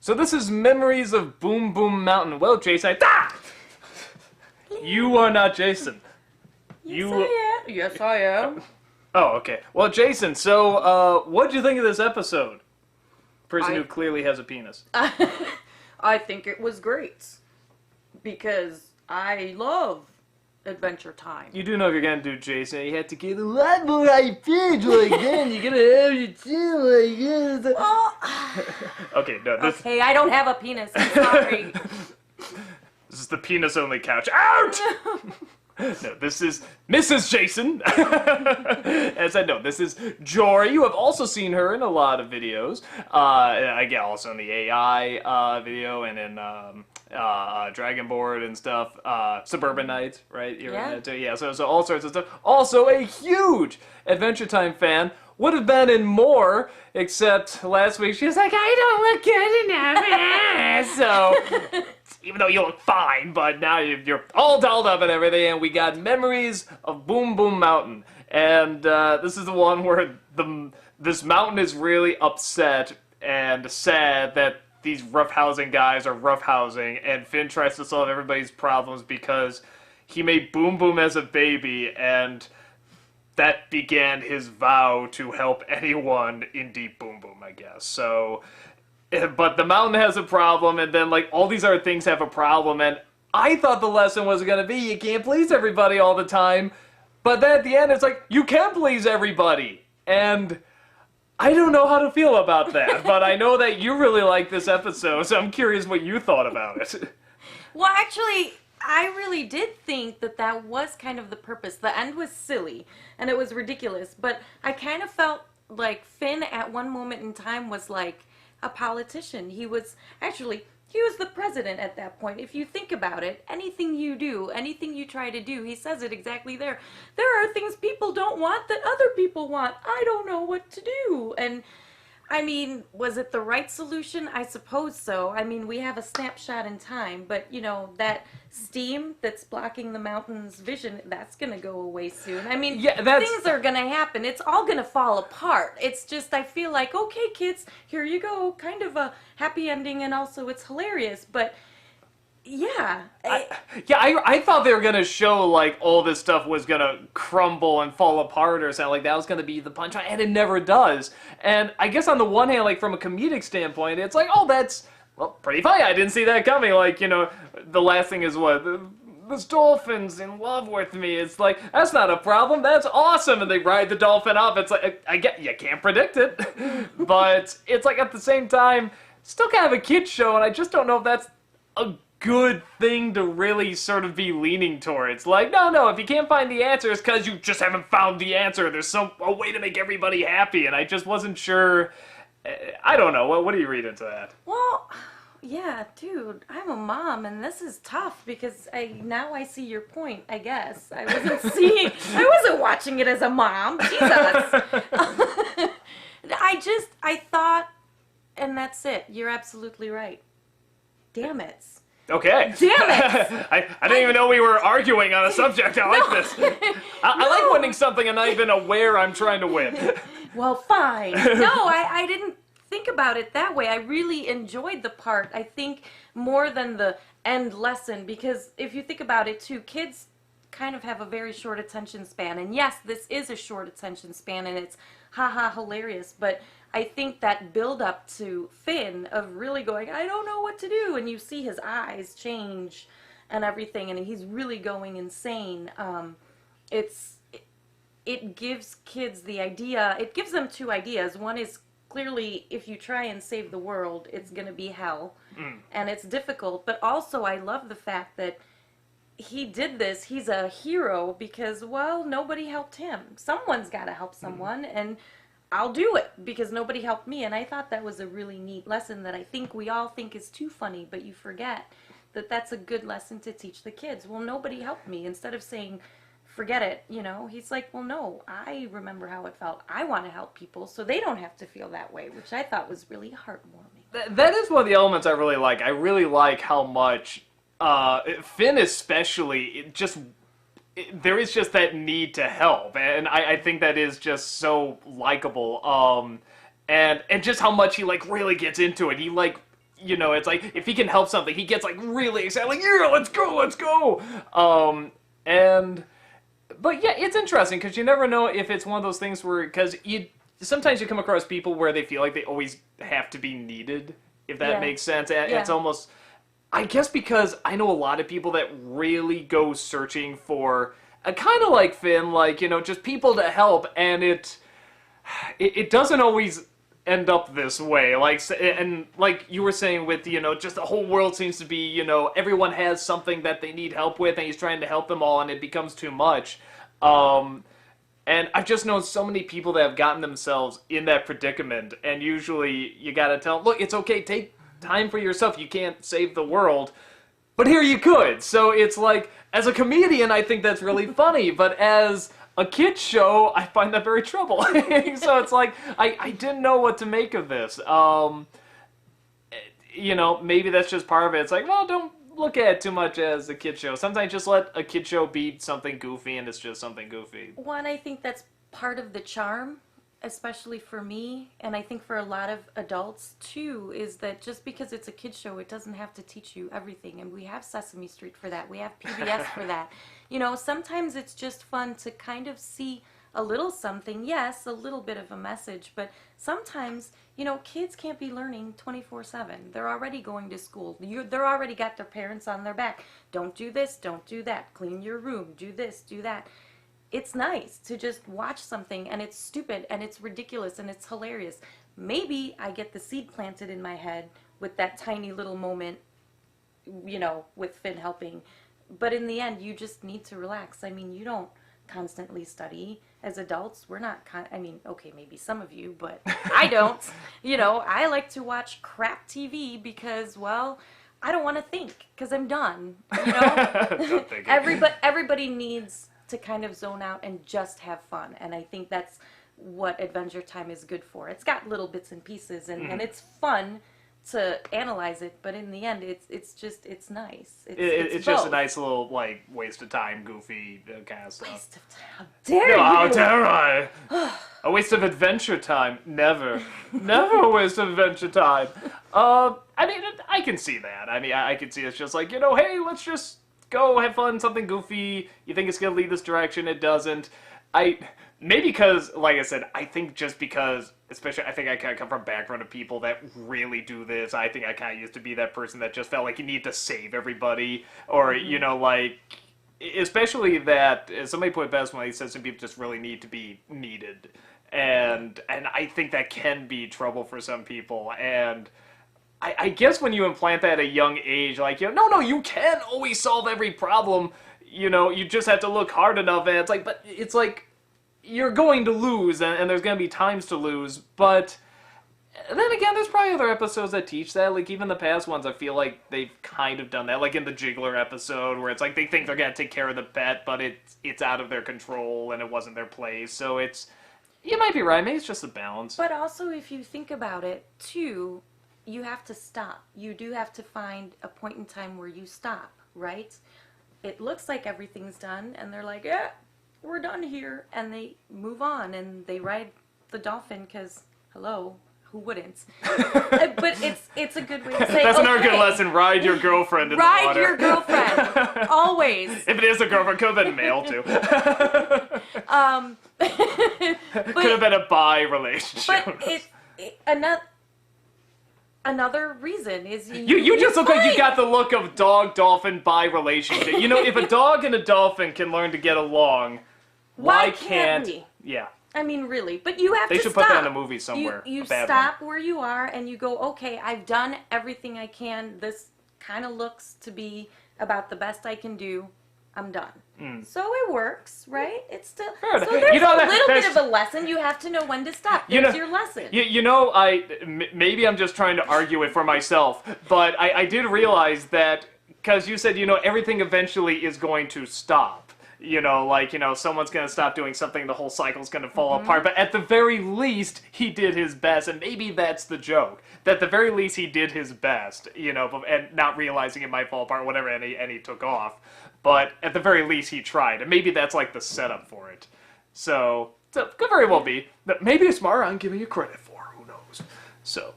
So this is Memories of Boom Boom Mountain. Well, Jason, you are not Jason. Yes, I am. Yes, I am. Oh, okay. Well, Jason, so what'd you think of this episode? Person who clearly has a penis. I think it was great because I love Adventure Time. You do know if you're gonna do Jason, you have to get a lot more high pitch like then. You're gonna have your chin like this. Okay, no, this. Okay, I don't have a penis. I'm sorry. This is the penis-only couch. Out! No, this is Mrs. Jason. As I know, this is Jory. You have also seen her in a lot of videos. Again, also in the AI video and in Dragon Board and stuff. Suburban Nights, right? You're in that too. Yeah, so all sorts of stuff. Also a huge Adventure Time fan. Would have been in more, except last week she was like, I don't look good enough. So, even though you look fine, but now you're all dolled up and everything, and we got Memories of Boom Boom Mountain. And this is the one where this mountain is really upset and sad that these roughhousing guys are roughhousing, and Finn tries to solve everybody's problems because he made Boom Boom as a baby, and that began his vow to help anyone in Deep Boom Boom, I guess. So, but the mountain has a problem, and then, like, all these other things have a problem, and I thought the lesson was going to be you can't please everybody all the time, but then at the end it's like, you can please everybody, and I don't know how to feel about that, but I know that you really like this episode, so I'm curious what you thought about it. Well, actually, I really did think that was kind of the purpose. The end was silly, and it was ridiculous, but I kind of felt like Finn at one moment in time was like a politician. He was the president at that point. If you think about it, anything you do, anything you try to do, he says it exactly there. There are things people don't want that other people want. I don't know what to do. And I mean, was it the right solution? I suppose so. I mean, we have a snapshot in time, but, you know, that steam that's blocking the mountain's vision, that's going to go away soon. I mean, things are going to happen. It's all going to fall apart. It's just, I feel like, okay, kids, here you go. Kind of a happy ending, and also it's hilarious, but yeah. I thought they were going to show, like, all this stuff was going to crumble and fall apart or something. Like, that was going to be the punchline, and it never does. And I guess on the one hand, like, from a comedic standpoint, it's like, oh, that's, well, pretty funny. I didn't see that coming. Like, you know, the last thing is what? This dolphin's in love with me. It's like, that's not a problem. That's awesome. And they ride the dolphin off. It's like, I get, you can't predict it. But it's like, at the same time, still kind of a kid's show, and I just don't know if that's a good thing to really sort of be leaning towards. Like, no, if you can't find the answer, it's because you just haven't found the answer. There's a way to make everybody happy, and I just wasn't sure. I don't know. What do you read into that? Well, yeah, dude, I'm a mom, and this is tough because now I see your point, I guess. I wasn't watching it as a mom. Jesus. I thought, and that's it. You're absolutely right. Damn it. Okay. Damn it! I didn't even know we were arguing on a subject. I like this. I like winning something and not even aware I'm trying to win. Well, fine. No, I didn't think about it that way. I really enjoyed the part, I think, more than the end lesson, because if you think about it too, kids kind of have a very short attention span. And yes, this is a short attention span, and it's haha hilarious, but I think that build up to Finn of really going, I don't know what to do, and you see his eyes change and everything, and he's really going insane. It gives kids the idea, it gives them two ideas. One is clearly if you try and save the world, it's going to be hell, and it's difficult, but also I love the fact that he did this, he's a hero because, well, nobody helped him. Someone's got to help someone, and I'll do it because nobody helped me. And I thought that was a really neat lesson that I think we all think is too funny, but you forget that that's a good lesson to teach the kids. Well, nobody helped me. Instead of saying, forget it, you know, he's like, well, no, I remember how it felt. I want to help people so they don't have to feel that way, which I thought was really heartwarming. That is one of the elements I really like. I really like how much Finn especially, there is just that need to help, and I think that is just so likable. And just how much he, like, really gets into it. He, like, you know, it's like if he can help something, he gets like really excited, like yeah, let's go, let's go. And but yeah, it's interesting because you never know if it's one of those things where because you sometimes you come across people where they feel like they always have to be needed, if that Yeah. makes sense. And Yeah. it's almost, I guess, because I know a lot of people that really go searching for a kind of like Finn, like, you know, just people to help, and it doesn't always end up this way. Like, and like you were saying with, you know, just the whole world seems to be, you know, everyone has something that they need help with, and he's trying to help them all, and it becomes too much. And I've just known so many people that have gotten themselves in that predicament, and usually you gotta tell them, look, it's okay, take time for yourself, you can't save the world, but here you could. So it's like, as a comedian, I think that's really funny, but as a kid's show, I find that very troubling. So it's like, I didn't know what to make of this. You know, maybe that's just part of it. It's like, well, don't look at it too much as a kid show. Sometimes just let a kid show be something goofy, and it's just something goofy. One, I think that's part of the charm, especially for me, and I think for a lot of adults too, is that just because it's a kid's show, it doesn't have to teach you everything. And we have Sesame Street for that. We have PBS for that. You know, sometimes it's just fun to kind of see a little something, yes, a little bit of a message, but sometimes, you know, kids can't be learning 24/7. They're already going to school. They're already got their parents on their back. Don't do this, don't do that. Clean your room, do this, do that. It's nice to just watch something, and it's stupid, and it's ridiculous, and it's hilarious. Maybe I get the seed planted in my head with that tiny little moment, you know, with Finn helping. But in the end, you just need to relax. I mean, you don't constantly study as adults. We're not I mean, okay, maybe some of you, but I don't. You know, I like to watch crap TV because, well, I don't want to think because I'm done. You know, everybody needs to kind of zone out and just have fun, and I think that's what Adventure Time is good for. It's got little bits and pieces, and it's fun to analyze it, but in the end, it's nice. It's just a nice little, like, waste of time, goofy kind of stuff. Waste of time. How dare you? No, how dare I? A waste of adventure time. Never. Never a waste of adventure time. I mean, I can see that. I mean, I can see it's just like, you know, hey, let's just go have fun, something goofy. You think it's going to lead this direction, it doesn't. Maybe because, like I said, I think just because, especially, I think I kind of come from a background of people that really do this. I think I kind of used to be that person that just felt like you need to save everybody. Or, you know, like, especially that, somebody put it best when he said some people just really need to be needed. And I think that can be trouble for some people. And I guess when you implant that at a young age, like, you know, no, you can always solve every problem. You know, you just have to look hard enough. And it's like, but it's like, you're going to lose, and there's going to be times to lose, but then again, there's probably other episodes that teach that. Like, even the past ones, I feel like they've kind of done that. Like in the Jiggler episode, where it's like they think they're going to take care of the pet, but it's out of their control, and it wasn't their place. So you might be right. Maybe it's just a balance. But also, if you think about it, too, you have to stop. You do have to find a point in time where you stop, right? It looks like everything's done, and they're like, yeah, we're done here, and they move on, and they ride the dolphin, because, hello, who wouldn't? But it's a good way to say, that's okay, another good lesson. Ride your girlfriend in the water. Ride your girlfriend. Always. If it is a girlfriend, could have been male, too. Could have been a bi relationship. But another reason is you just look like you got the look of dog-dolphin bi relationship. You know, if a dog and a dolphin can learn to get along, why can't we? Yeah. I mean, really. But you have to stop. They should put that in a movie somewhere. You a bad stop one. where you are and you go, okay, I've done everything I can. This kind of looks to be about the best I can do. I'm done. So it works, right? It's still... Fair. So there's You know, a little bit that's- of a lesson. You have to know when to stop. There's your lesson. You know, maybe I'm just trying to argue it for myself, but I did realize that, because you said, you know, everything eventually is going to stop. You know, like, you know, someone's going to stop doing something, the whole cycle's going to fall apart, but at the very least, he did his best, and maybe that's the joke. That at the very least, he did his best, you know, and not realizing it might fall apart, whatever, and he took off. But at the very least, he tried, and maybe that's like the setup for it. So could very well be. Maybe it's more I'm giving you credit for, who knows. So.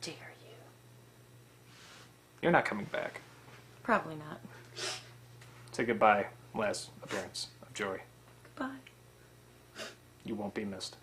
Dare you. You're not coming back. Probably not. Say goodbye, last appearance of Joey. Goodbye. You won't be missed.